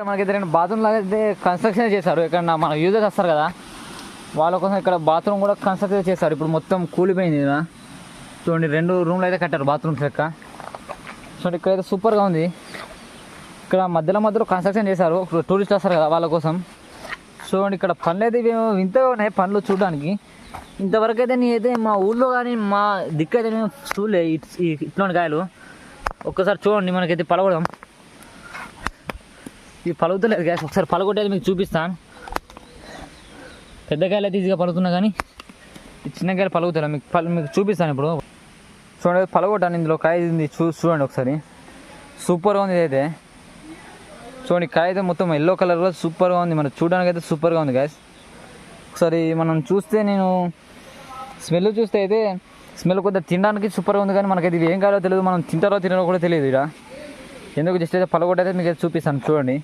మనకైతే రెండు బాత్రూమ్ లాగా అయితే కన్స్ట్రక్షన్ చేశారు. ఇక్కడ మన యూజర్స్ వస్తారు కదా వాళ్ళ కోసం ఇక్కడ బాత్రూమ్ కూడా కన్స్ట్రక్షన్ చేశారు. ఇప్పుడు మొత్తం కూలిపోయింది కదా చూడండి. 2 రూమ్లు అయితే కట్టారు బాత్రూమ్స్ లెక్క. చూడండి ఇక్కడైతే సూపర్గా ఉంది. ఇక్కడ మధ్యలో కన్స్ట్రక్షన్ చేశారు టూరిస్ట్ వస్తారు కదా వాళ్ళ కోసం. చూడండి ఇక్కడ పనులు అయితే ఇంతగా ఉన్నాయి పనులు చూడడానికి. ఇంతవరకు అయితే నేనైతే మా ఊళ్ళో కానీ మా దిక్కు అయితే నేను చూడలే ఇట్లాంటి కాయలు. ఒక్కసారి చూడండి మనకైతే పలగొడదాం. ఇవి పలుగుతలేదు గ్యాస్. ఒకసారి పలగొట్టేది మీకు చూపిస్తాను. పెద్ద కాయలు అయితే ఈజీగా పలుగుతున్నా కానీ ఈ చిన్న కాయలు పలుగుతాయి. మీకు చూపిస్తాను ఇప్పుడు. చూడండి పలగొట్టాను. ఇందులో కాయ ఉంది చూడండి ఒకసారి. సూపర్గా ఉంది ఇదైతే. చూడండి కాయ అయితే మొత్తం ఎల్లో కలర్లో సూపర్గా ఉంది. మనకు చూడడానికి అయితే సూపర్గా ఉంది గ్యాస్. ఒకసారి మనం చూస్తే నేను స్మెల్ చూస్తే అయితే స్మెల్ కొద్దిగా తినడానికి సూపర్గా ఉంది. కానీ మనకైతే ఇది ఏం కావాలో తెలియదు. మనం తింటారో తినరో కూడా తెలియదు. ఇక్కడ ఎందుకు జస్ట్ అయితే పలగొట్టయితే మీకు చూపిస్తాను చూడండి.